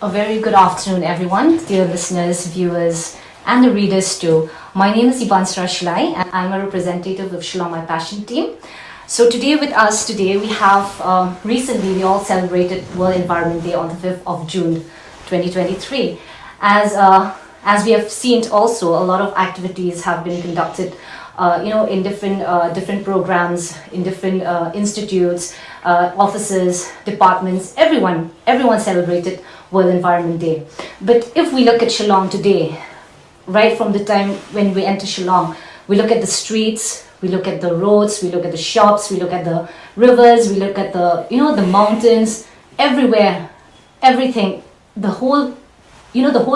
A very good afternoon, everyone, dear listeners, viewers, and the readers too. My name is Ibansra Shlai, and I'm a representative of Shillong My Passion team. So today with us today we have recently we all celebrated World Environment Day on the 5th of June 2023. As we have seen also, a lot of activities have been conducted in different programs, in different institutes, offices, departments. Everyone celebrated World Environment Day. But if we look at Shillong today, right from the time when we enter Shillong, we look at the streets, we look at the roads, we look at the shops, we look at the rivers, we look at the mountains, everywhere, everything. The whole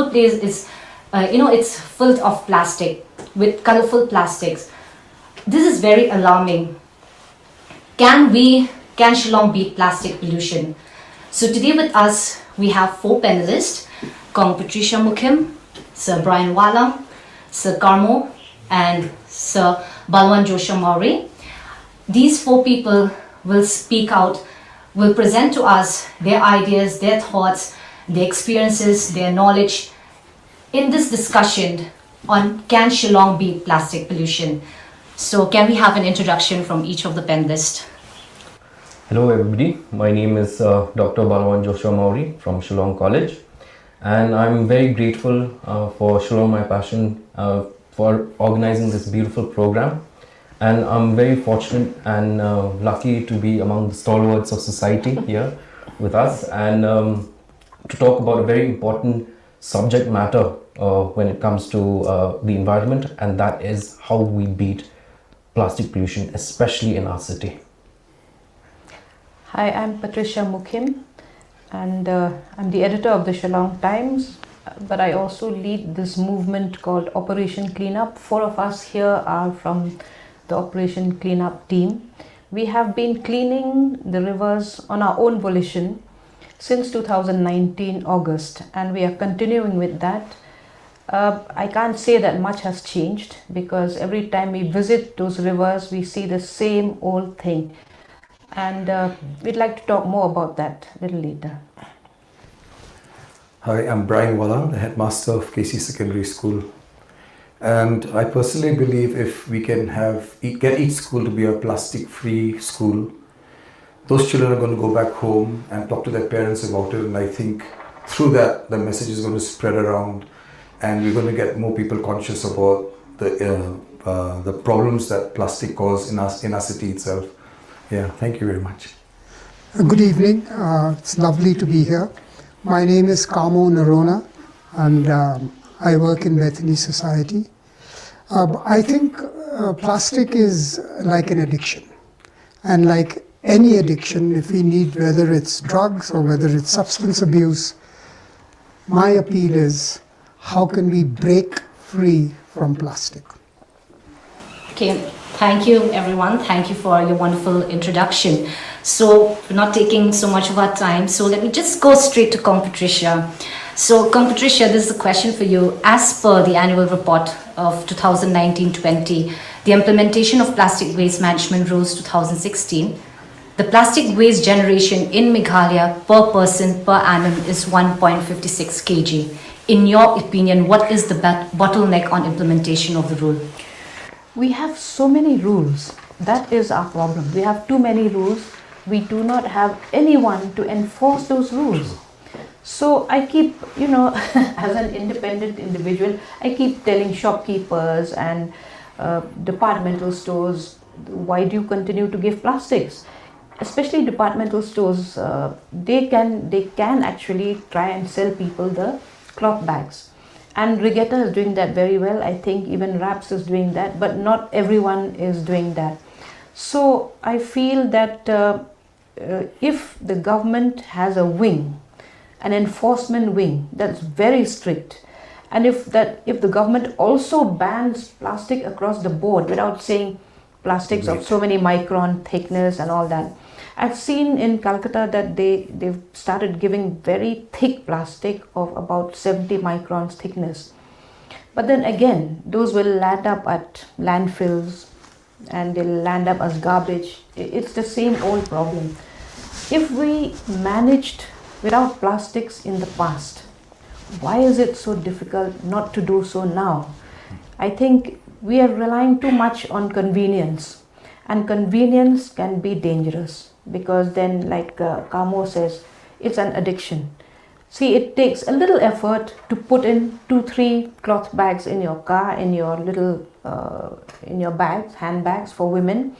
place is it's filled of plastic, with colorful plastics. This is very alarming. Can Shillong beat plastic pollution? So today with us we have four panelists: Kong Patricia Mukim, Sir Brian Wala, Sir Karmo, and Sir Balwan Joshua Mauri. These four people will speak out, will present to us their ideas, their thoughts, their experiences, their knowledge in this discussion on can Shillong beat plastic pollution. So can we have an introduction from each of the panelists? Hello everybody, my name is Dr. Balwan Joshua Mauri from Shillong College, and I'm very grateful for Shillong My Passion for organizing this beautiful program, and I'm very fortunate and lucky to be among the stalwarts of society here with us and to talk about a very important subject matter when it comes to the environment, and that is how we beat plastic pollution, especially in our city. Hi, I'm Patricia Mukim, and I'm the editor of the Shillong Times, but I also lead this movement called Operation Cleanup. Four of us here are from the Operation Cleanup team. We have been cleaning the rivers on our own volition since 2019 August, and we are continuing with that. I can't say that much has changed, because every time we visit those rivers we see the same old thing, and we'd like to talk more about that a little later. Hi, I'm Brian Wala, the headmaster of KC Secondary School, and I personally believe if we can get each school to be a plastic-free school, those children are going to go back home and talk to their parents about it, and I think through that the message is going to spread around, and we're going to get more people conscious about the problems that plastic causes in our city itself. Yeah, thank you very much. Good evening. It's lovely to be here. My name is Kamo Narona, and I work in Bethany Society. I think plastic is like an addiction, and like any addiction, if we need, whether it's drugs or whether it's substance abuse, my appeal is how can we break free from plastic? Okay, thank you everyone. Thank you for your wonderful introduction. So we're not taking so much of our time, so let me just go straight to Kong Patricia. So Kong Patricia, this is a question for you. As per the annual report of 2019-20, the implementation of plastic waste management rules 2016, the plastic waste generation in Meghalaya per person per annum is 1.56 kg. In your opinion, what is the bottleneck on implementation of the rule? We have so many rules. That is our problem. We have too many rules. We do not have anyone to enforce those rules. So I keep, as an independent individual, I keep telling shopkeepers and departmental stores, why do you continue to give plastics? Especially departmental stores, they can actually try and sell people the cloth bags. And Regatta is doing that very well. I think even Raps is doing that, but not everyone is doing that. So I feel that if the government has a wing, an enforcement wing that's very strict, and if the government also bans plastic across the board without saying plastics of so many micron thickness and all that. I've seen in Calcutta that they've started giving very thick plastic of about 70 microns thickness. But then again, those will land up at landfills and they'll land up as garbage. It's the same old problem. If we managed without plastics in the past. Why is it so difficult not to do so now? I think we are relying too much on convenience, and convenience can be dangerous because then, like Kamo says, it's an addiction. See, it takes a little effort to put in 2-3 cloth bags in your car, in your little in your bags, handbags for women,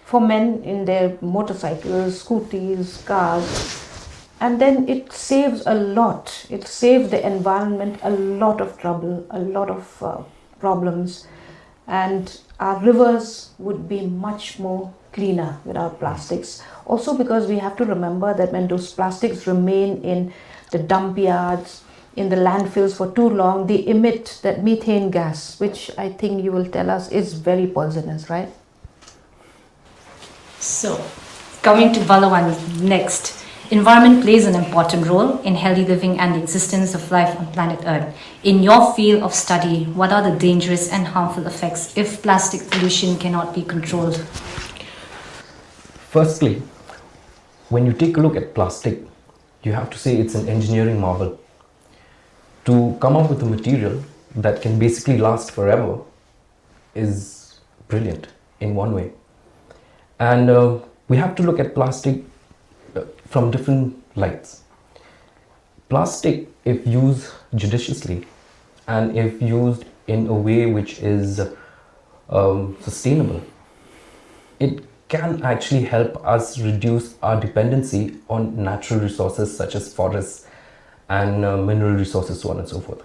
for men in their motorcycles, scooties, cars, and then it saves a lot. It saves the environment a lot of trouble, a lot of problems, and our rivers would be much more cleaner without plastics. Also, because we have to remember that when those plastics remain in the dump yards, in the landfills for too long, they emit that methane gas, which I think you will tell us is very poisonous, right? So, coming to Balawan next. Environment plays an important role in healthy living and the existence of life on planet Earth. In your field of study, what are the dangerous and harmful effects if plastic pollution cannot be controlled? Firstly, when you take a look at plastic, you have to say it's an engineering marvel. To come up with a material that can basically last forever is brilliant in one way. And we have to look at plastic from different lights. Plastic, if used judiciously and if used in a way which is sustainable, it can actually help us reduce our dependency on natural resources such as forests and mineral resources, so on and so forth.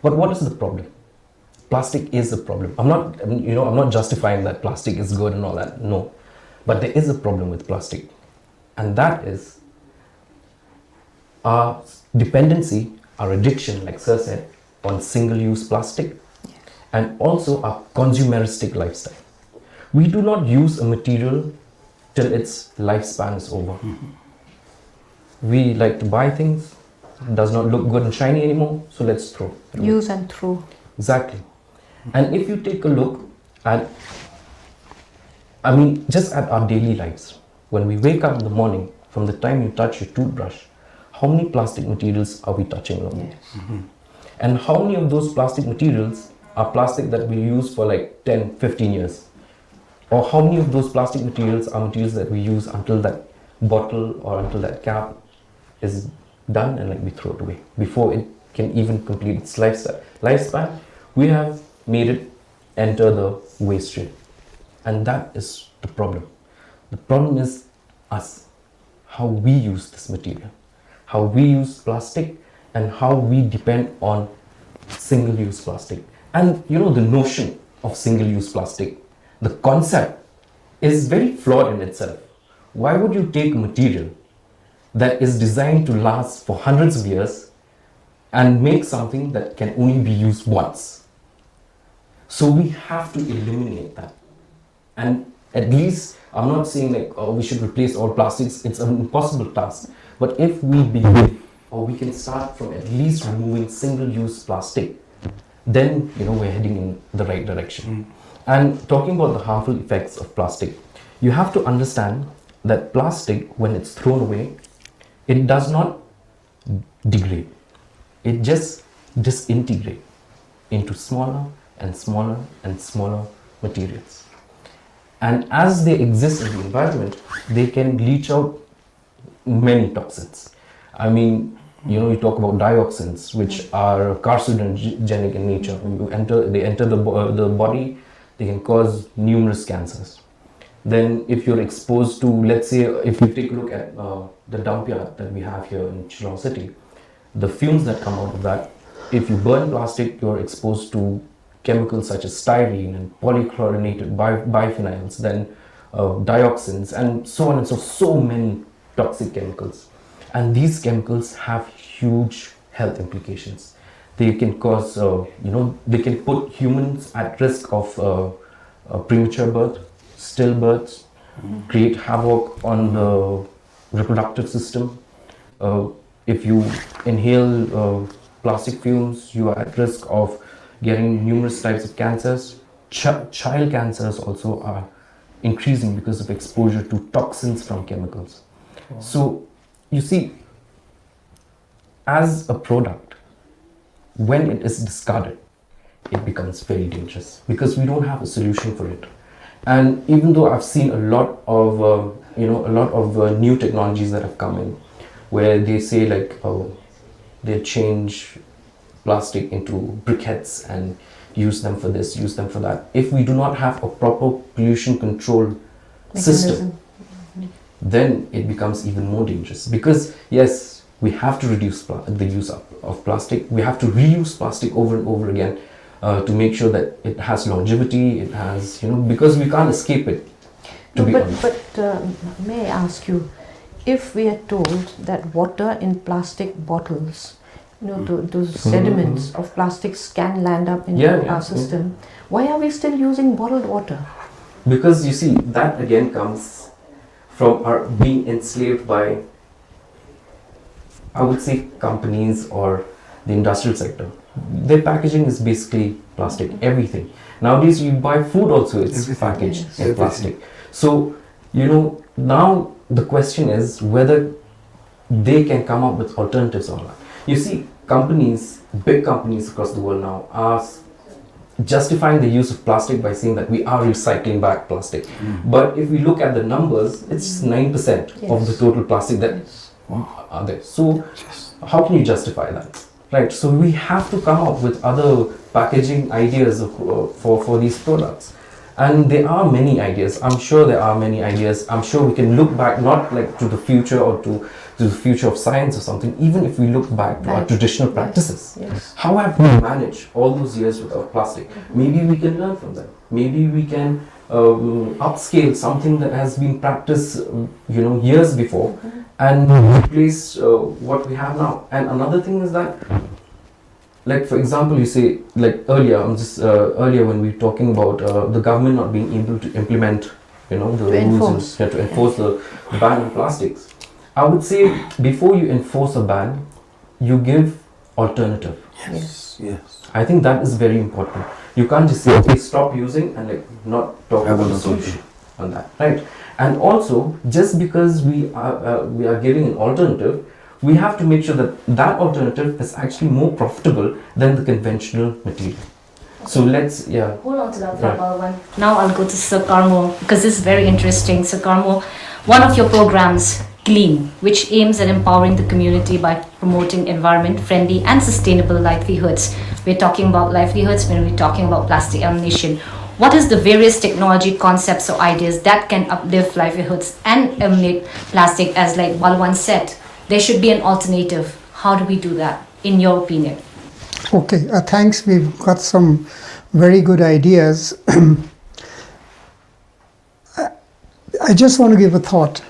But what is the problem? Plastic is a problem. I'm not justifying that plastic is good and all that. No, but there is a problem with plastic, and that is our dependency, our addiction, like Sir said, on single-use plastic, and also our consumeristic lifestyle. We do not use a material till its lifespan is over. We like to buy things, it does not look good and shiny anymore, so let's throw it away. Use and throw. Exactly. And if you take a look at, just at our daily lives, when we wake up in the morning, from the time you touch your toothbrush, how many plastic materials are we touching along with? Yes. And how many of those plastic materials are plastic that we use for like 10, 15 years? Or how many of those plastic materials are materials that we use until that bottle or until that cap is done and like we throw it away before it can even complete its lifespan? We have made it enter the waste stream, and that is the problem. The problem is us, how we use this material, how we use plastic, and how we depend on single-use plastic. And the notion of single-use plastic, the concept is very flawed in itself. Why would you take a material that is designed to last for hundreds of years and make something that can only be used once? So we have to eliminate that. And at least, I'm not saying we should replace all plastics, it's an impossible task. But if we begin, or we can start from at least removing single-use plastic, then we're heading in the right direction. And talking about the harmful effects of plastic, you have to understand that plastic, when it's thrown away, it does not degrade. It just disintegrates into smaller and smaller and smaller materials. And as they exist in the environment, they can leach out many toxins. You talk about dioxins, which are carcinogenic in nature. They enter the body, they can cause numerous cancers. Then if you're exposed to, let's say, if you take a look at the dump yard that we have here in Shillong city, the fumes that come out of that, if you burn plastic, you're exposed to chemicals such as styrene and polychlorinated biphenyls, then dioxins, and so on and so many toxic chemicals. And these chemicals have huge health implications. They can cause, they can put humans at risk of premature birth, stillbirths, create havoc on the reproductive system. If you inhale plastic fumes, you are at risk of getting numerous types of cancers. Child cancers also are increasing because of exposure to toxins from chemicals. Wow. So you see, as a product, when it is discarded, it becomes very dangerous because we don't have a solution for it. And even though I've seen a lot of new technologies that have come in, where they say like, oh, they change plastic into briquettes and use them for this, use them for that. If we do not have a proper pollution control system, then it becomes even more dangerous. Because yes, we have to reduce the use of plastic. We have to reuse plastic over and over again to make sure that it has longevity. It has, because we can't escape it. But may I ask you, if we are told that water in plastic bottles, those sediments of plastics can land up in our system, why are we still using bottled water? Because you see, that again comes from our being enslaved by, I would say, companies or the industrial sector. Their packaging is basically plastic, everything. Nowadays you buy food also, it's packaged in plastic. So, now the question is whether they can come up with alternatives or not. You see, big companies across the world now are justifying the use of plastic by saying that we are recycling back plastic. But if we look at the numbers, it's 9% of the total plastic that are there. So how can you justify that? Right, so we have to come up with other packaging ideas for these products. And there are many ideas. I'm sure there are many ideas. I'm sure we can look back, not like to the future or to the future of science or something, even if we look back to our traditional practices. Yes. How have we managed all those years without plastic? Maybe we can learn from them. Maybe we can upscale something that has been practiced years before and replace what we have now. And another thing is that, like for example, you say, like earlier when we were talking about the government not being able to implement the rules to enforce the ban on plastics. I would say before you enforce a ban, you give alternative. Yes. I think that is very important. You can't just say, okay, stop using and not talk about the solution on that, right? And also, just because we are giving an alternative, we have to make sure that alternative is actually more profitable than the conventional material. So let's, hold on to that for a while. Now I'll go to Sir Karmo because this is very interesting. Sir Karmo, one of your programs, Clean, which aims at empowering the community by promoting environment-friendly and sustainable livelihoods. We're talking about livelihoods when we're talking about plastic elimination. What is the various technology concepts or ideas that can uplift livelihoods and eliminate plastic? As like Balwan said, there should be an alternative. How do we do that, in your opinion? Okay, thanks. We've got some very good ideas. I just want to give a thought.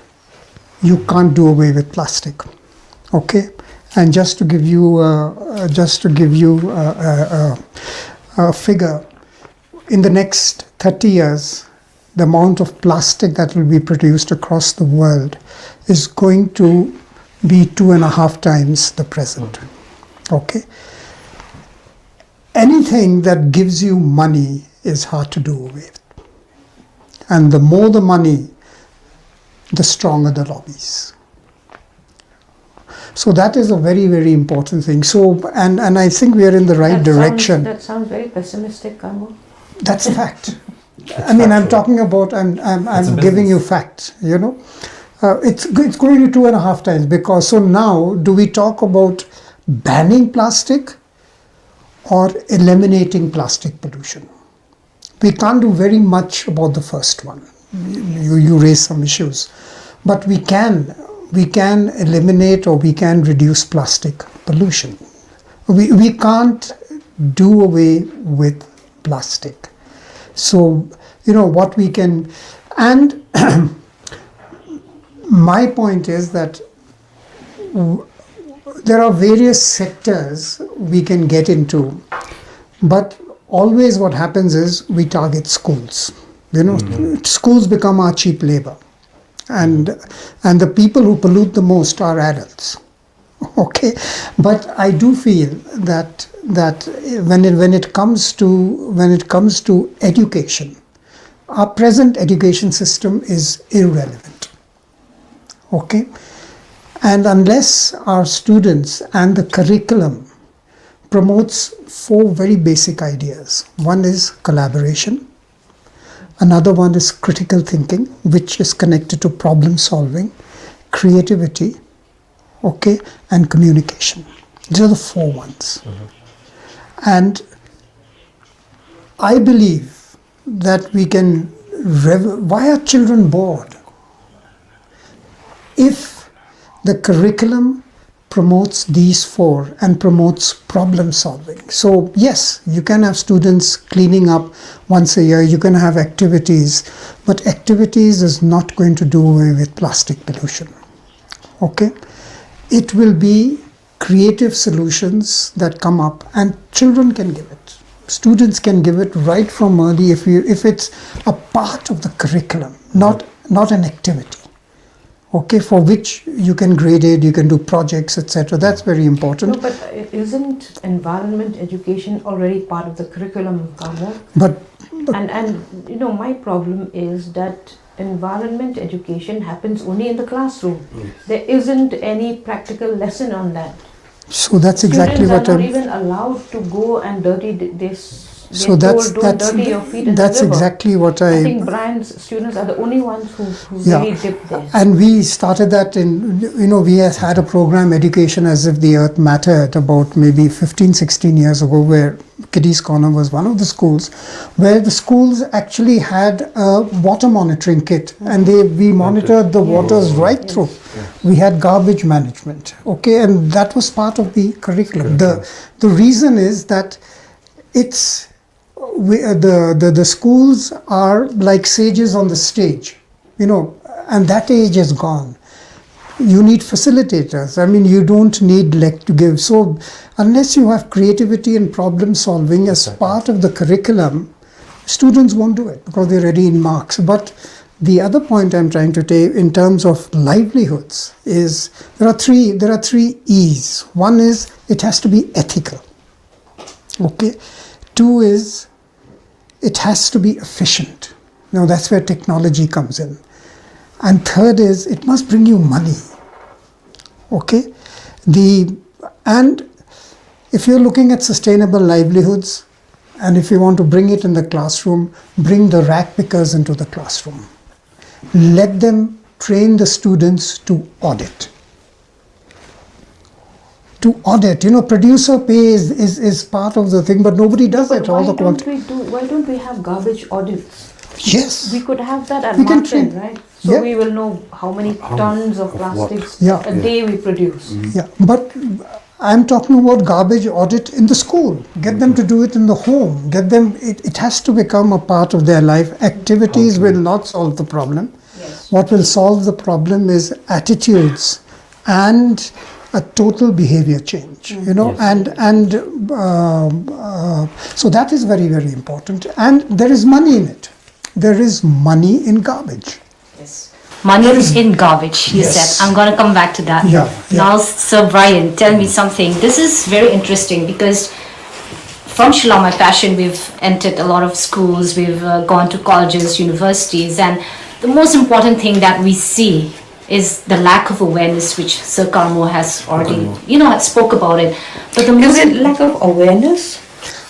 You can't do away with plastic, okay? And just to give you a figure, in the next 30 years, the amount of plastic that will be produced across the world is going to be 2.5 times the present, okay? Anything that gives you money is hard to do away with. And the more the money, the stronger the lobbies. So that is a very, very important thing. So, and I think we are in the right direction. That sounds very pessimistic, Karmo. That's a fact. I mean, I'm talking about, I'm giving you facts, It's going to 2.5 times because, so now, do we talk about banning plastic or eliminating plastic pollution? We can't do very much about the first one. You raise some issues, but we can eliminate or we can reduce plastic pollution. We can't do away with plastic. So what we can, and my point is that there are various sectors we can get into, but always what happens is we target schools. Schools become our cheap labor, and the people who pollute the most are adults. Okay, but I do feel that when it comes to education, our present education system is irrelevant. Okay, And unless our students and the curriculum promotes 4 very basic ideas. One is collaboration. Another one is critical thinking, which is connected to problem solving, creativity, okay, and communication. These are the 4 ones. And I believe that we can, why are children bored? If the curriculum promotes these 4 and promotes problem solving. So yes, you can have students cleaning up once a year, you can have activities, but activities is not going to do away with plastic pollution. Okay? It will be creative solutions that come up, and children can give it. Students can give it right from early if it's a part of the curriculum, not an activity. Okay, for which you can grade it, you can do projects, etc. That's very important. No, but isn't environment education already part of the curriculum, Kamo? But And you know, my problem is that environment education happens only in the classroom. There isn't any practical lesson on that. so that's exactly Students what are not I'm. even allowed to go and dirty this. So that's dirty your feet in that's the river. exactly what I think Brian's students are the only ones who Yeah. really dip there. And we started that in, we had a program, Education as if the Earth Mattered, about maybe 15, 16 years ago, where Kiddies Corner was one of the schools, where the schools actually had a water monitoring kit, and we monitored the waters right through. We had garbage management, okay, and that was part of the curriculum. The reason is that the schools are like sages on the stage, and that age is gone. You need facilitators. I mean, you don't need to give. So unless you have creativity and problem solving as part of the curriculum, students won't do it because they're already in marks. But the other point I'm trying to take in terms of livelihoods is there are three E's. One is it has to be ethical. Okay. 2 is it has to be efficient. That's where technology comes in. And 3rd is it must bring you money. Okay? And if you're looking at sustainable livelihoods, and if you want to bring it in the classroom, bring the rack pickers into the classroom. Let them train the students to audit. Producer pay is part of the thing, but nobody does it. Why don't we have garbage audits? Yes. We could have that at We can Martin, train. right? So Yeah. we will know how many tons of what? plastics Yeah. a day we produce. Yeah, but I'm talking about garbage audit in the school. Get them to do it in the home. It has to become a part of their life. Activities will not solve the problem. Yes. What will solve the problem is attitudes and a total behavior change, so that is very, very important. And there is money in it. There is money in garbage. Yes. Money is in garbage, you Yes. said. I'm going to come back to that. Yeah. Now, Sir Brian, tell me something. This is very interesting because from Shillong, my passion, we've entered a lot of schools, we've gone to colleges, universities, and the most important thing that we see is the lack of awareness, which Sir Karmo has already, spoke about it. But the Is most it lack of awareness?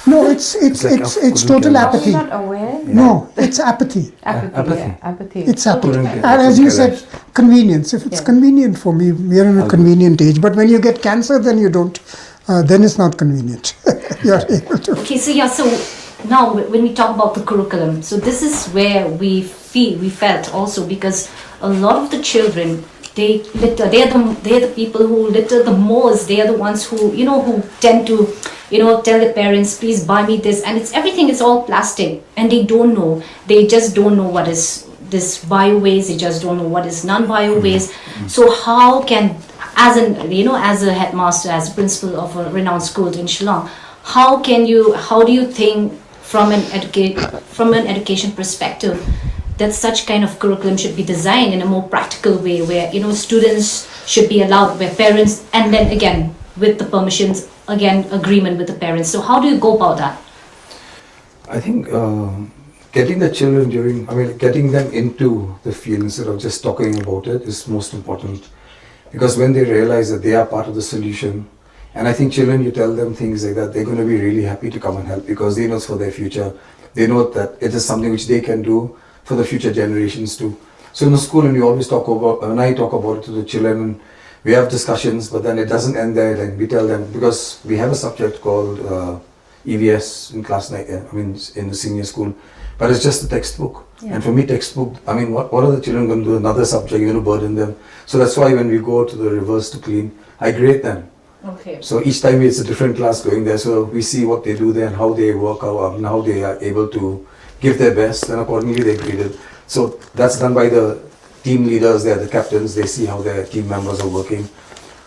No, it's total Are apathy. we not aware? No, it's apathy. Apathy. Apathy. It's apathy. Couldn't get- And as you couldn't get said, convenience. If it's convenient for me, we are in a convenient age. But when you get cancer, then you don't. Then it's not convenient. You're able to. Okay, so now when we talk about the curriculum, so this is where we felt also, because a lot of the children, they litter. They are the people who litter the most. They are the ones who tend to tell their parents, please buy me this, and everything is all plastic, and they don't know. They just don't know what is this bio waste. They just don't know what is non-bio waste. So how can, as a headmaster, as a principal of a renowned school in Shillong, how do you think from an education perspective that such kind of curriculum should be designed in a more practical way, where students should be allowed, where parents, and then again with the permissions, again agreement with the parents. So how do you go about that? I think getting the children getting them into the field instead of just talking about it is most important. Because when they realize that they are part of the solution, and I think children, you tell them things like that, they're going to be really happy to come and help because they know it's for their future. They know that it is something which they can do for the future generations too. So in the school, and we always talk about, when I talk about it to the children, and we have discussions, but then it doesn't end there. Like we tell them, because we have a subject called EVS in class 9, in the senior school, but it's just a textbook. Yeah. And for me, textbook, what are the children going to do? Another subject, you're going to burden them. So that's why when we go to the rivers to clean, I grade them. Okay. So each time it's a different class going there, so we see what they do there and how they work out and how they are able to give their best, and accordingly they grade it. So that's done by the team leaders there, the captains. They see how their team members are working.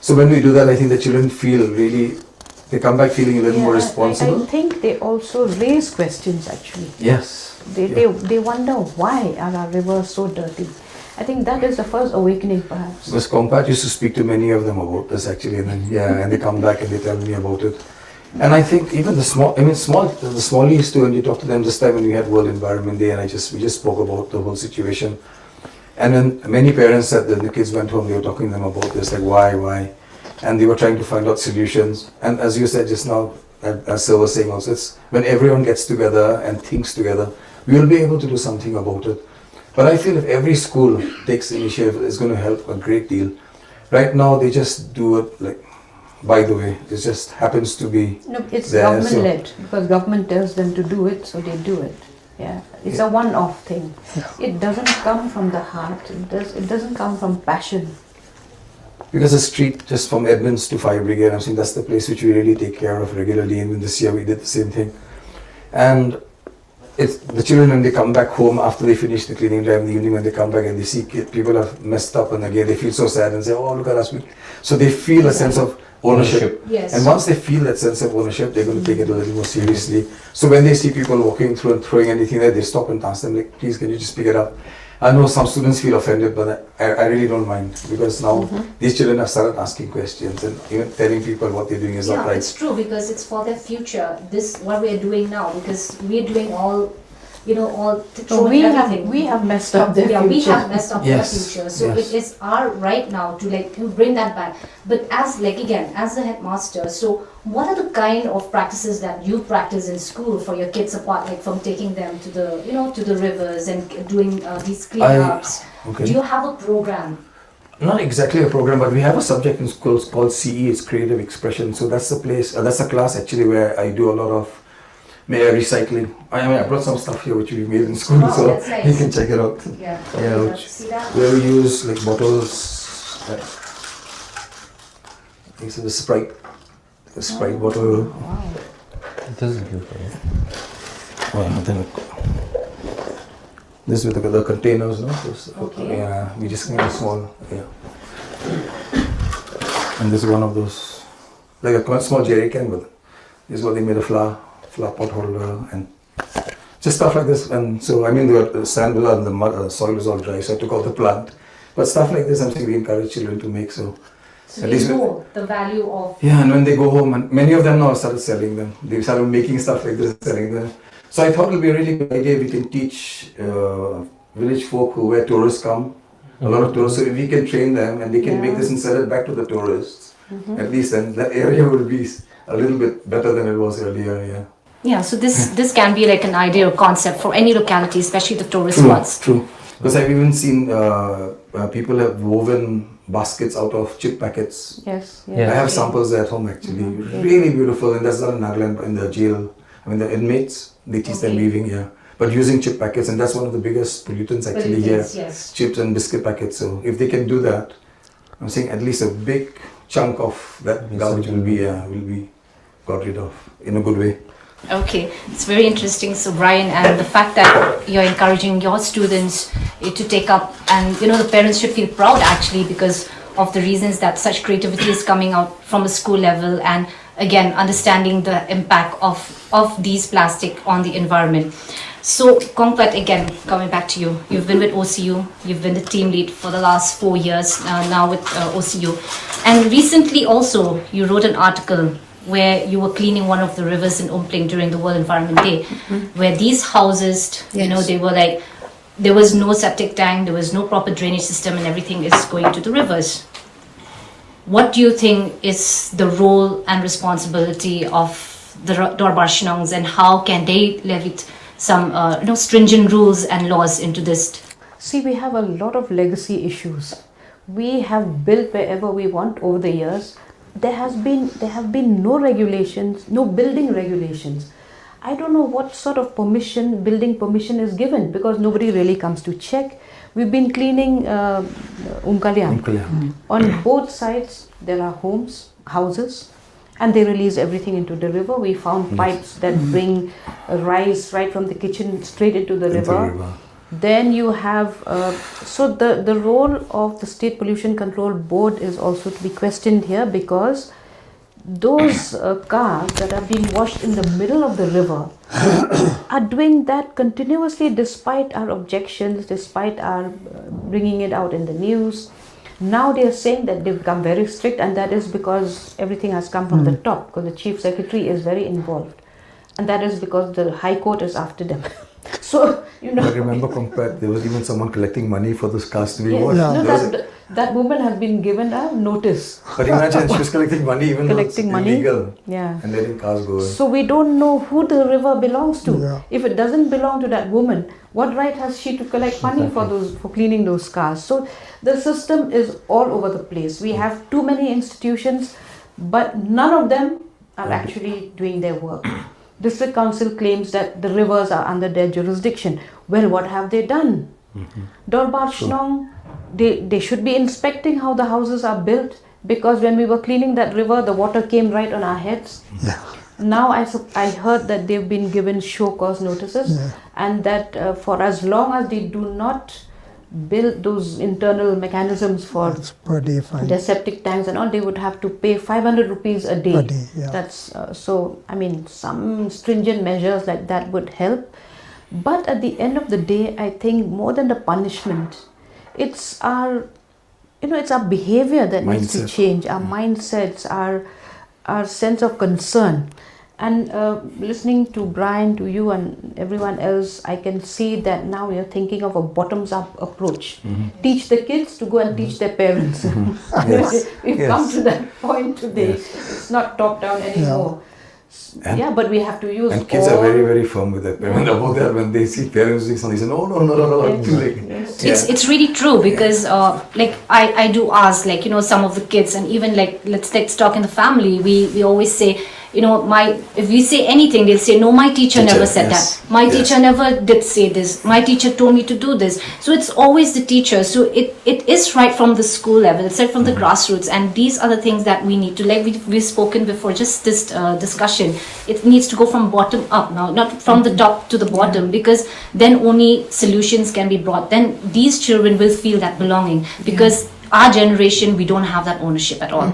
So when we do that, I think the children feel really, they come back feeling a little more responsible. I think they also raise questions actually. Yes. They wonder why are our rivers so dirty. I think that is the first awakening perhaps. Because Compat used to speak to many of them about this actually, and then and they come back and they tell me about it. And I think even the smallies too, and you talk to them this time when we had World Environment Day, and we just spoke about the whole situation. And then many parents said that the kids went home, they were talking to them about this, like why, and they were trying to find out solutions. And as you said just now, as Sir was saying also, it's when everyone gets together and thinks together, we will be able to do something about it. But I feel if every school takes initiative, it's going to help a great deal. Right now, they just do it like, by the way, it just happens to be No, it's there, government led because government tells them to do it, so they do it. Yeah, it's a one-off thing. It doesn't come from the heart. It doesn't come from passion. Because the street just from Edmonds to Fire Brigade, I think that's the place which we really take care of regularly, and this year we did the same thing. And it's the children, when they come back home after they finish the cleaning drive in the evening, when they come back and they see people have messed up, and again they feel so sad and say, oh, look at us. So they feel a sense of ownership. Yes. And once they feel that sense of ownership, they're going to take it a little more seriously. So when they see people walking through and throwing anything there, they stop and ask them, like, please, can you just pick it up? I know some students feel offended, but I really don't mind, because now these children have started asking questions and even telling people what they're doing is not right. It's true, because it's for their future. This what we are doing now, because we are doing all, throwing everything. We have messed up their future. We have messed up their Yes, future. So yes. it is our right now to bring that back. But as the headmaster, so what are the kind of practices that you practice in school for your kids, apart from taking them to the to the rivers and doing these cleanups? Okay. Do you have a program? Not exactly a program, but we have a subject in school called CE, it's Creative Expression. So that's the place, that's a class actually where I do a lot of recycling. I brought some stuff here which we made in school, Oh, so that's nice. you can check it out. Yeah. See that? Where we use like bottles, these are the Sprite bottle. Wow. This is beautiful. This with the containers, no? Okay. Yeah, we just made a small, And this is one of those, like a small jerry can, but this is what they made a flower pot holder and just stuff like this. And so, the sand and the mud, soil was all dry, so I took out the plant. But stuff like this, I'm saying we encourage children to make, so So at they least know the value of. yeah, and when they go home, and many of them now started selling them. They started making stuff like this, selling them. So I thought it would be a really good idea if we can teach village folk where tourists come, a lot of tourists, so if we can train them and they can make this and sell it back to the tourists, at least then that area will be a little bit better than it was earlier, Yeah, so this can be like an idea or concept for any locality, especially the tourist spots. True. Because I've even seen people have woven baskets out of chip packets. Yes. Yeah. I have samples at home actually, really beautiful, and that's not in Nagaland, in the jail. The inmates, they teach them weaving, but using chip packets, and that's one of the biggest pollutants actually here. Yes. Chips and biscuit packets. So if they can do that, I'm saying at least a big chunk of that garbage will be got rid of in a good way. Okay, it's very interesting. So Brian, and the fact that you're encouraging your students to take up, and the parents should feel proud actually, because of the reasons that such creativity is coming out from a school level, and again understanding the impact of these plastic on the environment. So Kongpat, again coming back to you, you've been with OCU, you've been the team lead for the last 4 years now with OCU, and recently also you wrote an article where you were cleaning one of the rivers in Umpling during the World Environment Day, where these houses, they were like, there was no septic tank, there was no proper drainage system, and everything is going to the rivers. what do you think is the role and responsibility of the Darbar Shillongs, and how can they levy some stringent rules and laws into this? See, we have a lot of legacy issues. We have built wherever we want over the years. There have been no regulations, no building regulations. I don't know what sort of building permission is given, because nobody really comes to check. We've been cleaning Umkalyam. On both sides there are houses, and they release everything into the river. We found pipes that bring rice right from the kitchen straight into the river. Then you have, so the role of the State Pollution Control Board is also to be questioned here, because those cars that are being washed in the middle of the river are doing that continuously, despite our objections, despite our bringing it out in the news. Now they are saying that they've become very strict, and that is because everything has come from the top, because the Chief Secretary is very involved, and that is because the High Court is after them. So, you know. I remember there was even someone collecting money for those cars to be washed. No, that woman has been given a notice. But imagine, she was collecting money even though it's illegal. Yeah. And letting cars go in. So we don't know who the river belongs to. Yeah. If it doesn't belong to that woman, what right has she to collect money for cleaning those cars? So the system is all over the place. We have too many institutions, but none of them are actually doing their work. District Council claims that the rivers are under their jurisdiction. Well, what have they done? Darbar Shillong, they should be inspecting how the houses are built, because when we were cleaning that river, the water came right on our heads. Yeah. Now I heard that they've been given show cause notices, and that for as long as they do not build those internal mechanisms for Per day fine. their septic tanks and all, they would have to pay 500 rupees a day. Per day, yeah. That's so, I mean, some stringent measures like that would help. But at the end of the day, I think more than the punishment, it's our behavior that needs to change, our mindsets, our sense of concern. And listening to Brian, to you and everyone else, I can see that now we are thinking of a bottoms-up approach. Teach the kids to go and teach their parents. We've come to that point today. It's not top-down anymore. But we have to use. And kids are very, very firm with their parents about that. When they see parents doing something, they say, no, too late. It's really true, because I do ask, some of the kids, and even let's talk in the family, we always say, if we say anything, they'll say, no, my teacher never said that. My teacher never did say this. My teacher told me to do this. So it's always the teacher. So it is right from the school level. It's right from the grassroots. And these are the things that we need to, we've spoken before, just this discussion. It needs to go from bottom up now, not from the top to the bottom, because then only solutions can be brought. Then these children will feel that belonging, because our generation, we don't have that ownership at all.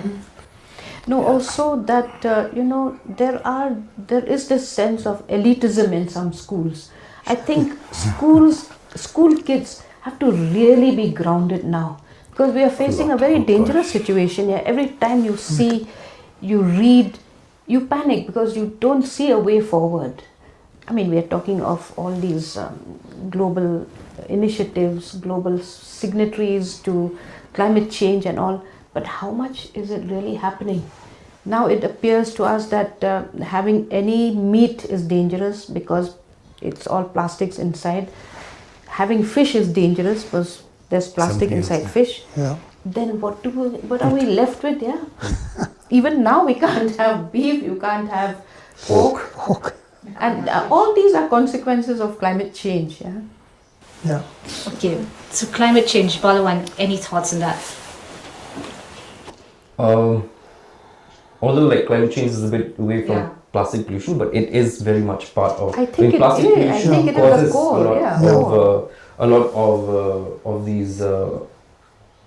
No, also that, there is this sense of elitism in some schools. I think school kids have to really be grounded now, because we are facing a very dangerous situation here. Every time you see, you read, you panic, because you don't see a way forward. I mean, we are talking of all these global initiatives, global signatories to climate change and all. But how much is it really happening? Now it appears to us that having any meat is dangerous, because it's all plastics inside. Having fish is dangerous because there's plastic inside fish. Yeah. Then what are we left with? Yeah. Even now we can't have beef, you can't have pork. And all these are consequences of climate change. Yeah. Okay, so climate change, Balawan, any thoughts on that? Although climate change is a bit away from plastic pollution, but it is very much part of. Plastic pollution causes core, a lot of these.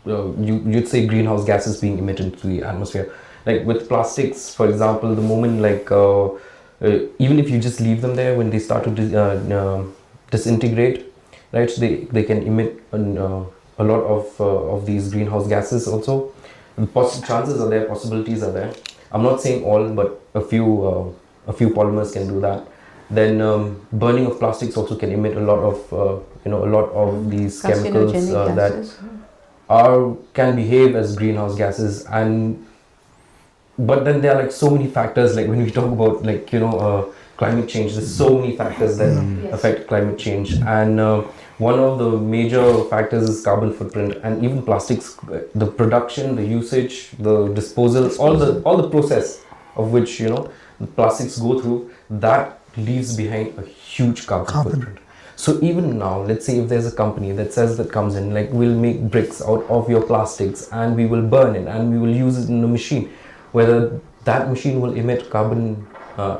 You'd say greenhouse gases being emitted into the atmosphere. Like with plastics, for example, the moment even if you just leave them there, when they start to disintegrate, right? So they can emit a lot of these greenhouse gases also. Chances are there, possibilities are there. I'm not saying all, but a few polymers can do that. Then burning of plastics also can emit a lot of these chemicals that can behave as greenhouse gases, and but then there are like so many factors, like when we talk about like climate change, there's so many factors that affect climate change, and one of the major factors is carbon footprint, and even plastics, the production, the usage, the disposal, all the process of which the plastics go through, that leaves behind a huge carbon footprint. So even now, let's say if there's a company that says, that comes in like, we'll make bricks out of your plastics and we will burn it and we will use it in a machine, whether that machine will emit carbon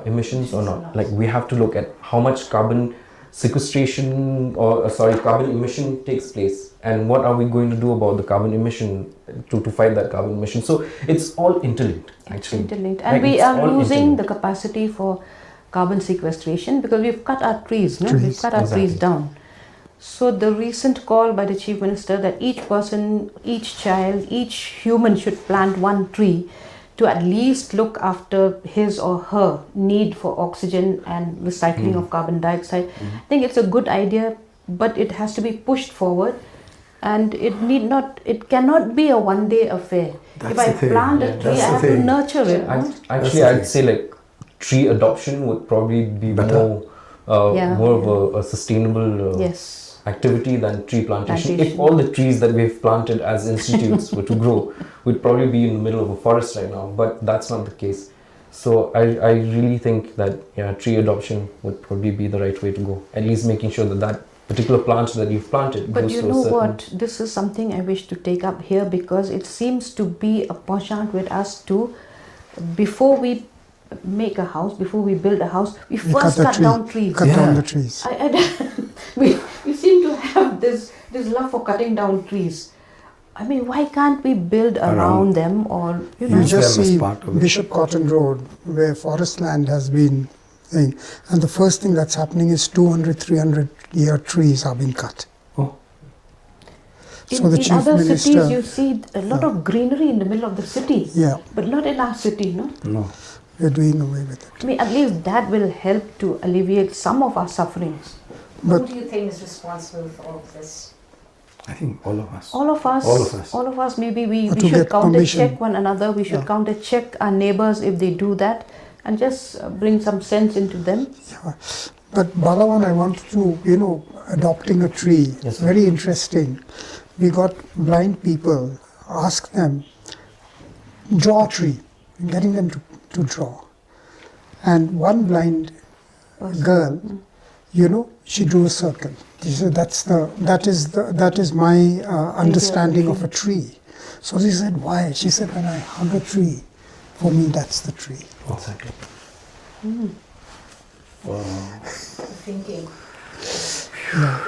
emissions or not. Like, we have to look at how much carbon sequestration carbon emission takes place, and what are we going to do about the carbon emission to fight that carbon emission. So it's all interlinked, actually. Interlinked. And we are losing the capacity for carbon sequestration because we've cut our trees, no? We've cut our trees down. So the recent call by the Chief Minister that each person, each child, each human should plant one tree to at least look after his or her need for oxygen and recycling of carbon dioxide. I think it's a good idea, but it has to be pushed forward, and it cannot be a one-day affair. That's if I plant a tree, I have to nurture it. Actually, I'd say like tree adoption would probably be more of a sustainable activity than tree plantation. If all the trees that we've planted as institutes were to grow, we'd probably be in the middle of a forest right now, but that's not the case. So I really think that tree adoption would probably be the right way to go, at least making sure that particular plant that you've planted but goes you to know a certain... what, this is something I wish to take up here, because it seems to be a penchant with us too. Before we make a house, before we build a house, we first cut down trees. Cut down the trees. We seem to have this love for cutting down trees. I mean, why can't we build around them, or You just see Bishop Cotton Road, where forest land has been thing, and the first thing that's happening is 200, 300 year trees are being cut. In other cities, you see a lot of greenery in the middle of the city, but not in our city, no? No. We're doing away with it. I mean, at least that will help to alleviate some of our sufferings. Who do you think is responsible for all of this? I think all of us. All of us. All of us. All of us. Maybe we should counter-check one another. We should counter-check our neighbors if they do that, and just bring some sense into them. Yeah. But Balawan, I wanted to, adopting a tree. Yes, sir. Very interesting. We got blind people, ask them, draw a tree, getting them to draw. And one blind girl, she drew a circle. She said, that is my understanding of a tree. So she said, why? She said, when I hug a tree, for me that's the tree. Exactly. Wow. Thinking.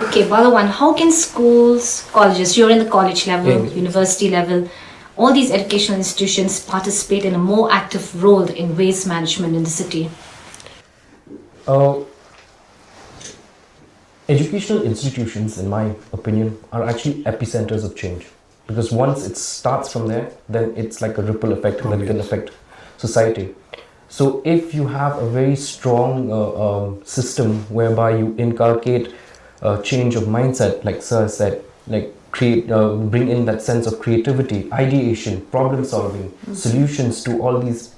Okay, Balawan, how can schools, colleges, you're in the college level, university level, all these educational institutions participate in a more active role in waste management in the city? Educational institutions, in my opinion, are actually epicenters of change, because once it starts from there, then it's like a ripple effect that can affect society. So if you have a very strong system whereby you inculcate a change of mindset, like Sir said, like bring in that sense of creativity, ideation, problem solving, solutions to all these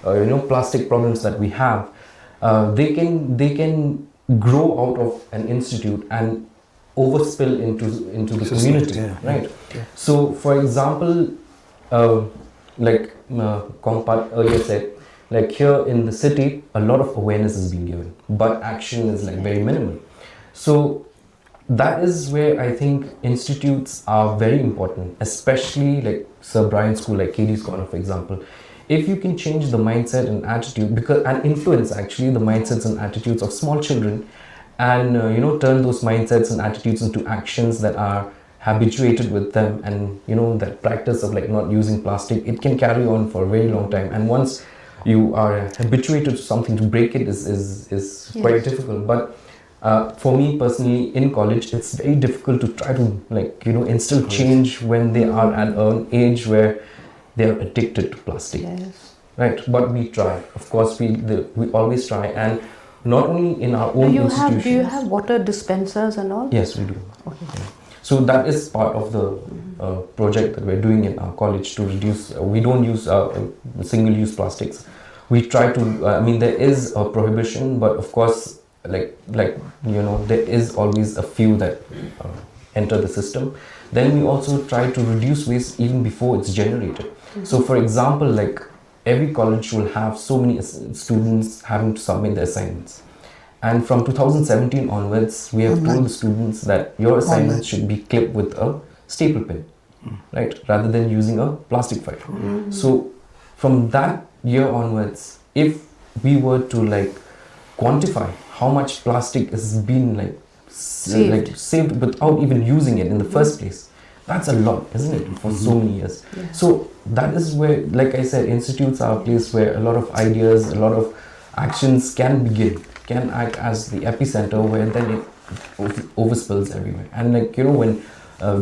plastic problems that we have, they can grow out of an institute and overspill into the community, right? Yeah. So for example, like Kongpat earlier said, like here in the city, a lot of awareness is being given, but action is like very minimal. So that is where I think institutes are very important, especially like Sir Brian's school, like KD's Corner, for example. If you can change the mindset and attitude, and influence actually the mindsets and attitudes of small children, and turn those mindsets and attitudes into actions that are habituated with them, and that practice of like not using plastic, it can carry on for a very long time. And once you are habituated to something, to break it is quite difficult. But for me personally, in college, it's very difficult to try to instill change when they are at an age where they are addicted to plastic. Yes. Right, but we try. Of course, we always try, and not only in our own institutions. Do you have water dispensers and all? Yes, we do. Okay. Yeah. So that is part of the project that we're doing in our college to reduce. We don't use single-use plastics. We try to. I mean, there is a prohibition, but of course, like there is always a few that enter the system. Then we also try to reduce waste even before it's generated. So, for example, like every college will have so many students having to submit their assignments. And from 2017 onwards, we have told the students that your assignments should be clipped with a staple pen, right? Rather than using a plastic file. So from that year onwards, if we were to like quantify how much plastic has been saved without even using it in the first place, that's a lot, isn't it, for so many years. So that is where, like I said, institutes are a place where a lot of ideas, a lot of actions can begin, can act as the epicenter, where then it overspills everywhere. And like, when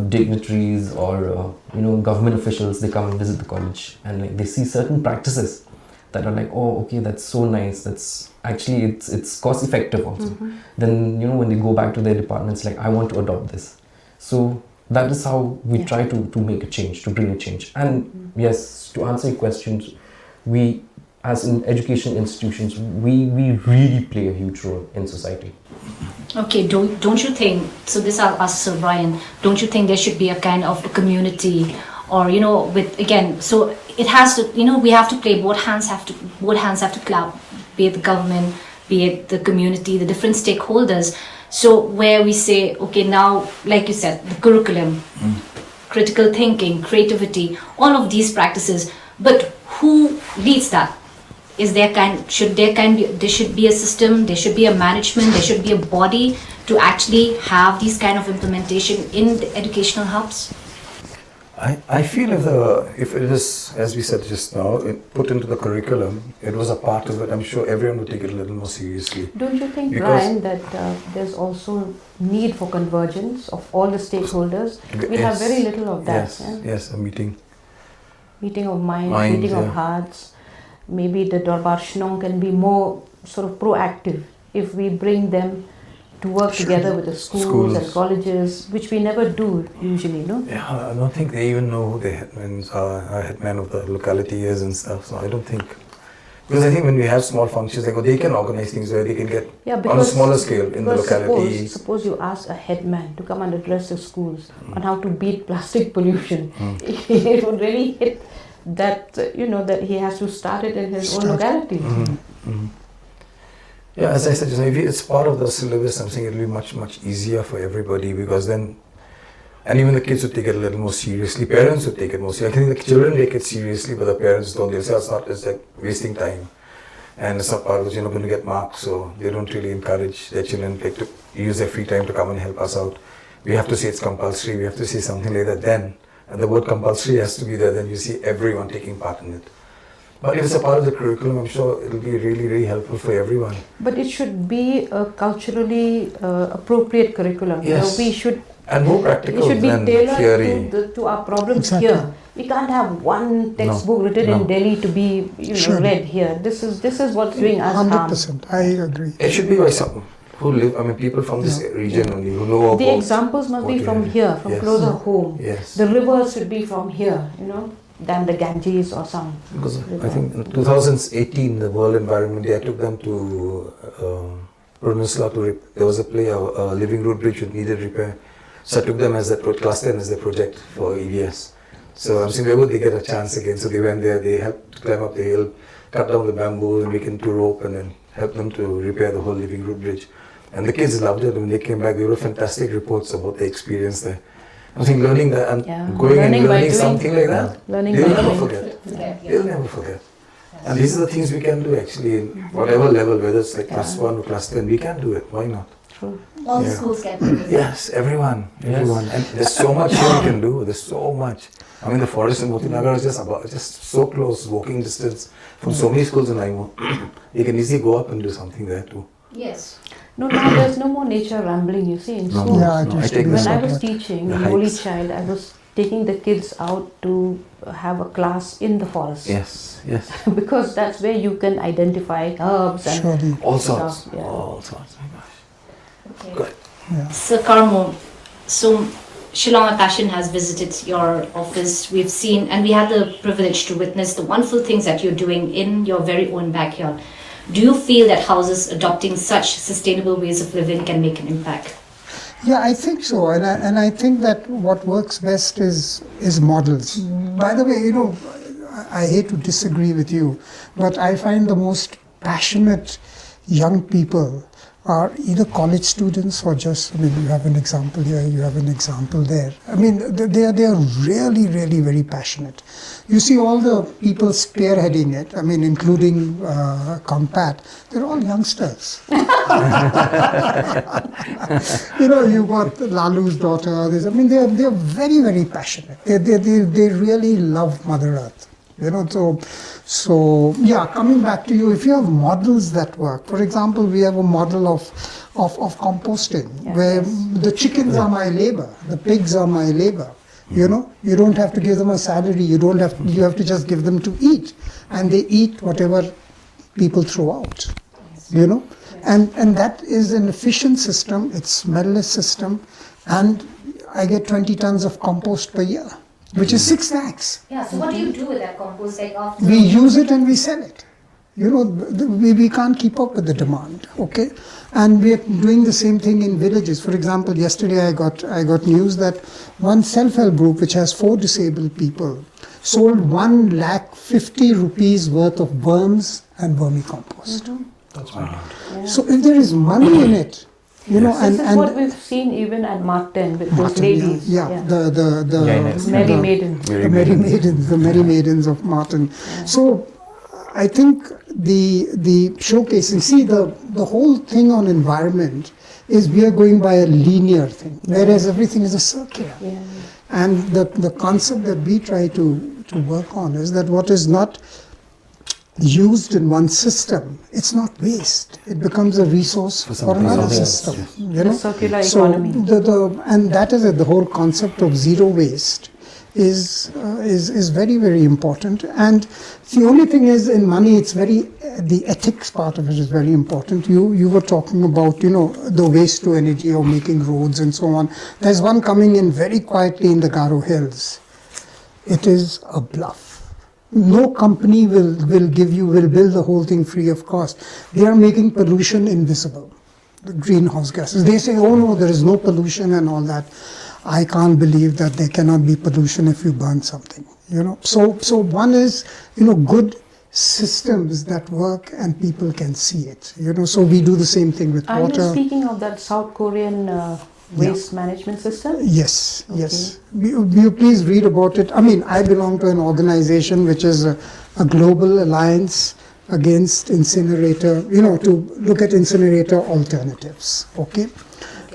dignitaries or government officials, they come and visit the college and like they see certain practices that are like, oh, okay, that's so nice, that's actually it's cost effective also. Then when they go back to their departments, like, I want to adopt this. So that is how we try to make a change, to bring a change. And yes, to answer your questions, we as in education institutions, we really play a huge role in society. Okay, don't you think, so this I'll ask Sir Brian, don't you think there should be a kind of a community, or with, again, so it has to, we have to play, both hands have to clap, be it the government, be it the community, the different stakeholders. So where we say, okay, now, like you said, the curriculum, critical thinking, creativity, all of these practices, but who leads that? There should be a system, there should be a management, there should be a body to actually have these kind of implementation in the educational hubs? I feel if it is, as we said just now, put into the curriculum, it was a part of it, I'm sure everyone would take it a little more seriously. Don't you think, Brian, that there's also need for convergence of all the stakeholders? We have very little of that. Yes, a meeting of minds, meeting of hearts. Maybe the Darbar Shillong can be more sort of proactive if we bring them to work together with the schools and colleges, which we never do usually, no? Yeah, I don't think they even know who the headman of the locality is and stuff, so I don't think. Because I think when we have small functions, they can organize things where they can get on a smaller scale in the locality. Suppose you ask a headman to come and address the schools on how to beat plastic pollution. It would really hit that, that he has to start it in his own locality. Yeah, as I said, if it's part of the syllabus, I'm saying it'll be much, much easier for everybody, because then, and even the kids would take it a little more seriously. Parents would take it more seriously. I think the children take it seriously, but the parents don't. They say it's like wasting time, and it's not part of it. You're not going to get marks, so they don't really encourage their children to use their free time to come and help us out. We have to say it's compulsory. We have to say something like that. Then, and the word compulsory has to be there. Then you see everyone taking part in it. But if it's a part of the curriculum, I'm sure it'll be really, really helpful for everyone. But it should be a culturally appropriate curriculum. Yes. We should, and more practical it should be than tailored theory. to our problems Exactly. here. We can't have one textbook written in Delhi to be read here. This is what's doing us harm. 100%, I agree. It should be by some who live, people from this region only, who know about. The examples must be from here, from closer home. Yes. The rivers should be from here, than the Ganges or some. Because I think in 2018, the World Environment Day, I took them to Peninsula there was a play, a living road bridge which needed repair. So I took them as class 10 as their project for EVS. So I'm saying, where would they get a chance again? So they went there, they helped to climb up the hill, cut down the bamboo and make it into rope, and then help them to repair the whole living road bridge. And the kids loved it. When they came back, they wrote fantastic reports about the experience there. I think learning that and going and learning something like that, they'll never forget. They'll never forget. And these are the things we can do actually in whatever level, whether it's like class 1 or class 10, we can do it. Why not? True. All schools can do it. Yes, everyone. And there's so much here we can do. There's so much. I mean, the forest in Motinagar is just so close, walking distance from so many schools in Aimo. You can easily go up and do something there too. Yes. No, now there's no more nature rambling, you see, in schools. When I was teaching in Holy Child, I was taking the kids out to have a class in the forest. Yes. Because that's where you can identify herbs and all sorts. stuff. All sorts. Oh my gosh. Okay. Good. So Karmo, so Shillong Passion has visited your office. We've seen and we had the privilege to witness the wonderful things that you're doing in your very own backyard. Do you feel that houses adopting such sustainable ways of living can make an impact? Yeah, I think so, and I think that what works best is models. By the way, I hate to disagree with you, but I find the most passionate young people are either college students or just, you have an example here, you have an example there. They are really, really very passionate. You see all the people spearheading it, including Compat, they're all youngsters. You got Lalu's daughter, they're very, very passionate. They really love Mother Earth. So coming back to you, if you have models that work, for example, we have a model of composting, where the chickens are my labor, the pigs are my labor. You don't have to give them a salary, you have to just give them to eat, and they eat whatever people throw out. And that is an efficient system, it's smellless system, and I get 20 tons of compost per year, which is 6 lakhs. Yeah, so what do you do with that compost? After We use it and we sell it. We can't keep up with the demand, okay? And we're doing the same thing in villages. For example, yesterday I got news that one self-help group, which has 4 disabled people, sold 1,50,000 rupees worth of worms and vermicompost. That's brilliant. Yeah. So if there is money in it, This is what we've seen even at Martin with those ladies. The Merry Maidens. The Merry Maidens of Martin. Yeah. So I think the showcasing, see the whole thing on environment is we are going by a linear thing, whereas everything is a circular. Yeah. And the concept that we try to work on is that what is not used in one system, it's not waste. It becomes a resource for another system. The circular economy. And that is it. The whole concept of zero waste is very, very important. And the only thing is, in money, it's the ethics part of it is very important. You were talking about the waste to energy or making roads and so on. There's one coming in very quietly in the Garo Hills. It is a bluff. No company will build the whole thing free of cost. They are making pollution invisible, the greenhouse gases. They say, oh no, there is no pollution and all that. I can't believe that there cannot be pollution if you burn something. So one is good systems that work and people can see it. So we do the same thing with water. Are you speaking of that South Korean waste management system? Yes, okay. Yes. Will you please read about it? I belong to an organization which is a global alliance against incinerator, to look at incinerator alternatives, okay?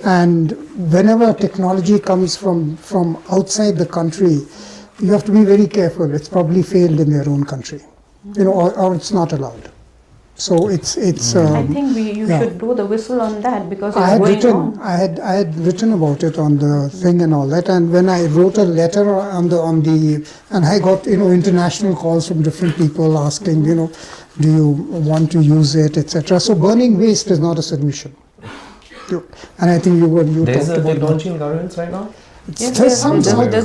And whenever technology comes from outside the country, you have to be very careful. It's probably failed in their own country, or it's not allowed. So it's. I think you should blow the whistle on that because it's going on. I had written about it on the thing and all that, and when I wrote a letter and I got international calls from different people asking do you want to use it, etc. So burning waste is not a solution. And I think There's talked a about technology in Garance right now? Yes, there's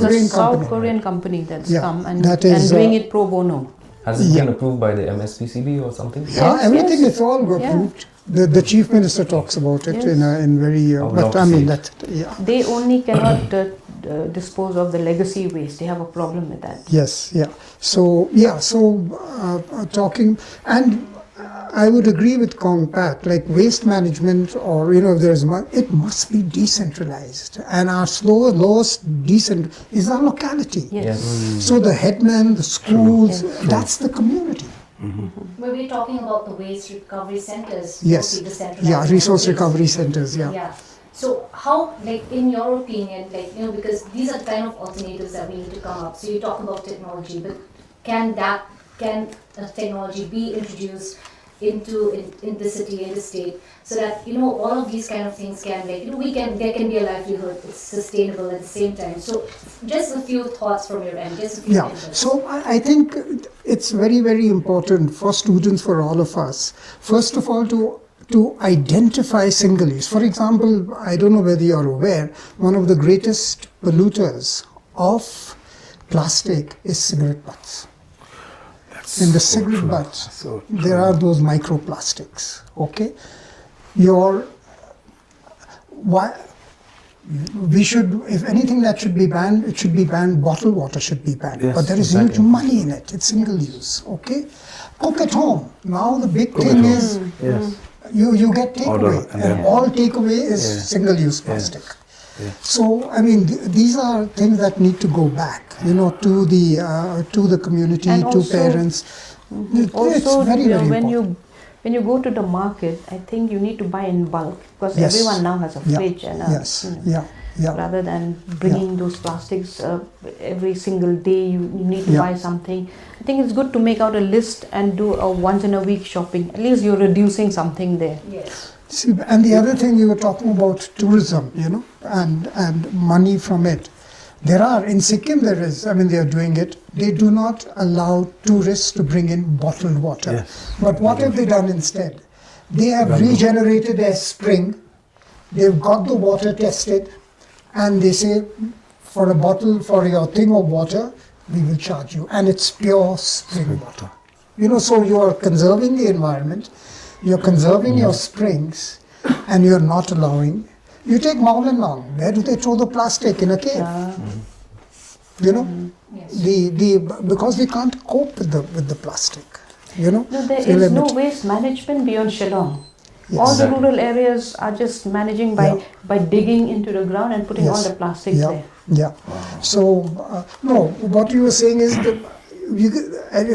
a South Korean company that's come and doing it pro bono. Has it been approved by the MSPCB or something? Yeah, everything is all approved. The chief minister talks about it in very. They only cannot dispose of the legacy waste. They have a problem with that. Yes, yeah. So talking, and I would agree with Compat, like waste management, or if there's it must be decentralized, and our lowest is our locality. Yes. So the headmen, the schools, that's the community. When we're talking about the waste recovery centers, yes, resource recovery centers, yeah. So how, in your opinion, because these are the kind of alternatives that we need to come up. So you talk about technology, but can technology be introduced in the city, in the state, so that all of these kind of things can there can be a livelihood, it's sustainable at the same time. So just a few thoughts from your end, So I think it's very, very important for students, for all of us, first of all, to to identify single use. For example, I don't know whether you're aware, one of the greatest polluters of plastic is cigarette butts. In the cigarette butts, there are those microplastics. Okay, we should, if anything that should be banned, it should be banned. Bottled water should be banned, but there is huge money in it. It's single use. Okay, cook at home. Now the big thing is you get takeaway, and all takeaway is single use plastic. So I mean, these are things that need to go back, to the community, and to parents. Also, when you go to the market, I think you need to buy in bulk, because everyone now has a fridge and rather than bringing those plastics every single day, you need to buy something. I think it's good to make out a list and do a once in a week shopping. At least you're reducing something there. Yes. See, and the other thing you were talking about, tourism, and money from it. There are, in Sikkim they are doing it. They do not allow tourists to bring in bottled water. Yes. But what have they done instead? They have regenerated their spring, they've got the water tested, and they say, for a bottle, for your thing of water, we will charge you. And it's pure spring water. So you are conserving the environment, you're conserving your springs, and you're not allowing. You take Mawlan, where do they throw the plastic? In a cave. Because we can't cope with the plastic. No, there is no waste management beyond Shillong. Yes. All the rural areas are just managing by digging into the ground and putting all the plastics there. Yeah. So no, what you were saying is that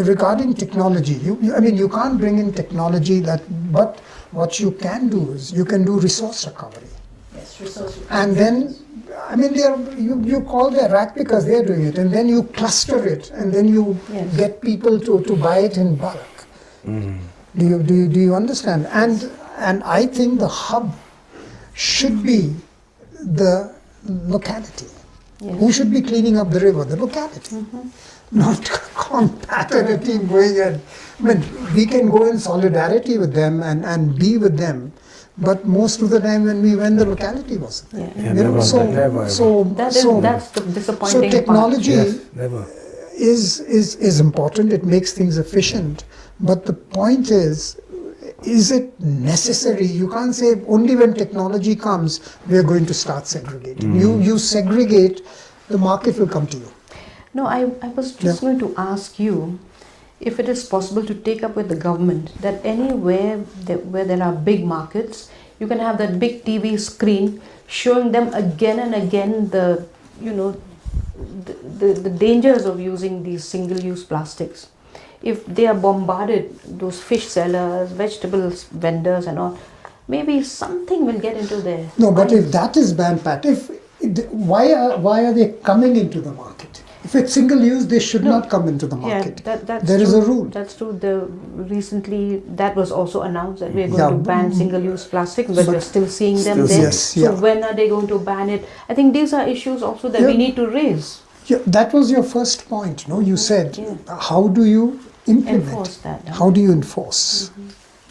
regarding technology, you can't bring in technology but what you can do is you can do resource recovery. And then, you call their rack because they're doing it, and then you cluster it, and then you get people to buy it in bulk. Do you understand? And I think the hub should be the locality. Yes. Who should be cleaning up the river? The locality. Not compacted team going and, we can go in solidarity with them and be with them. But most of the time when we went, the locality wasn't there. That's the disappointing part. So technology is important. It makes things efficient. But the point is it necessary? You can't say only when technology comes, we are going to start segregating. You segregate, the market will come to you. No, I was just going to ask you if it is possible to take up with the government that anywhere where there are big markets, you can have that big TV screen showing them again and again the dangers of using these single-use plastics. If they are bombarded, those fish sellers, vegetables vendors and all, maybe something will get into there. No, but if that is banned, Pat, why are they coming into the market? If it's single use, they should not come into the market. That's there true. is a rule. That's true. Recently, that was also announced that we are going to ban single-use plastic, but we're still seeing them there. So when are they going to ban it? I think these are issues also that we need to raise. Yeah, that was your first point. No, you said, how do you implement? Enforce that. How do you enforce?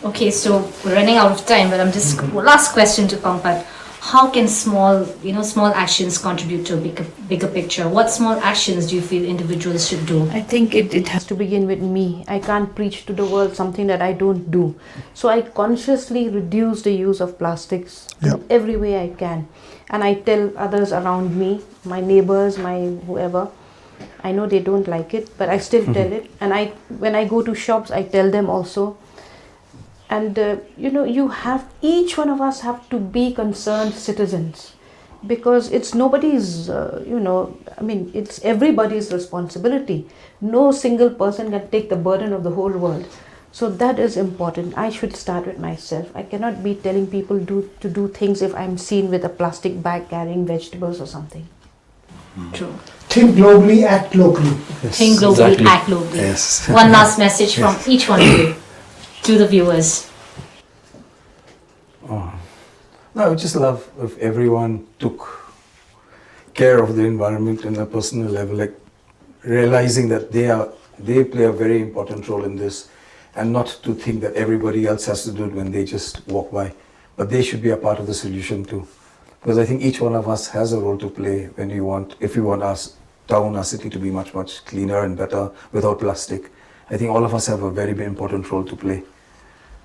Okay, so we're running out of time, but I'm just last question to Pampat. How can small actions contribute to a bigger picture? What small actions do you feel individuals should do? I think it has to begin with me. I can't preach to the world something that I don't do. So I consciously reduce the use of plastics in every way I can. And I tell others around me, my neighbors, my whoever, I know they don't like it, but I still tell it. And when I go to shops, I tell them also. And each one of us have to be concerned citizens, because it's nobody's, it's everybody's responsibility. No single person can take the burden of the whole world. So that is important. I should start with myself. I cannot be telling people to do things if I'm seen with a plastic bag carrying vegetables or something. True. Think globally, act locally. Yes. Think globally, act locally. Yes. One last message from each one of you to the viewers. I would just love if everyone took care of the environment on a personal level, like realizing that they play a very important role in this, and not to think that everybody else has to do it when they just walk by. But they should be a part of the solution too. Because I think each one of us has a role to play if we want our town, our city to be much, much cleaner and better without plastic. I think all of us have a very, very important role to play.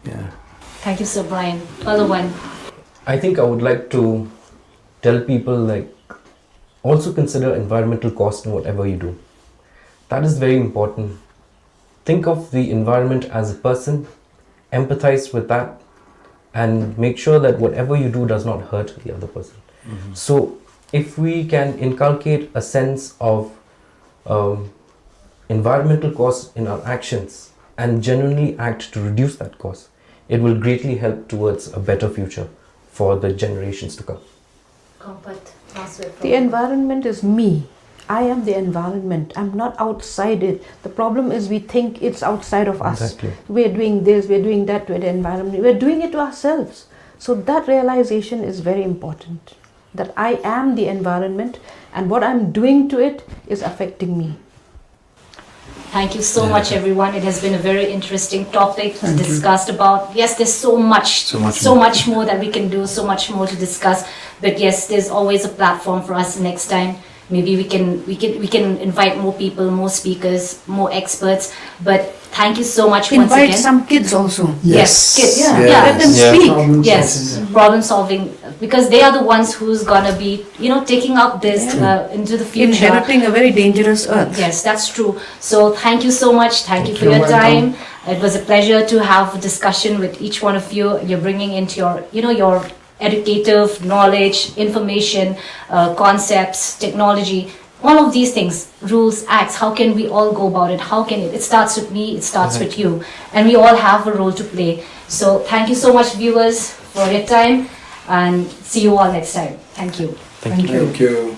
Yeah. Thank you, Sir Brian. Other one. I think I would like to tell people, like, also consider environmental cost in whatever you do. That is very important. Think of the environment as a person, empathize with that, and make sure that whatever you do does not hurt the other person. So if we can inculcate a sense of environmental cost in our actions and genuinely act to reduce that cost, it will greatly help towards a better future for the generations to come. The environment is me. I am the environment. I'm not outside it. The problem is we think it's outside of us. Exactly. We're doing this, we're doing that to the environment. We're doing it to ourselves. So that realization is very important. That I am the environment and what I'm doing to it is affecting me. Thank you so much, everyone. It has been a very interesting topic discussed about. Yes, there's so much more that we can do, so much more to discuss. But yes, there's always a platform for us next time. Maybe we can invite more people, more speakers, more experts. But thank you so much once again. Invite some kids also. Yes, kids. Yeah, Yeah. let them speak. Yes, problem solving, because they are the ones who's gonna be, taking up this into the future. Inheriting a very dangerous earth. Yes, that's true. So thank you so much. Thank you for your time. It was a pleasure to have a discussion with each one of you. You're bringing into your educative knowledge, information, concepts, technology, all of these things, rules, acts. How can we all go about it? How can it starts with me, it starts with you, and we all have a role to play. So thank you so much, viewers, for your time, and see you all next time. Thank you. Thank you. Thank you.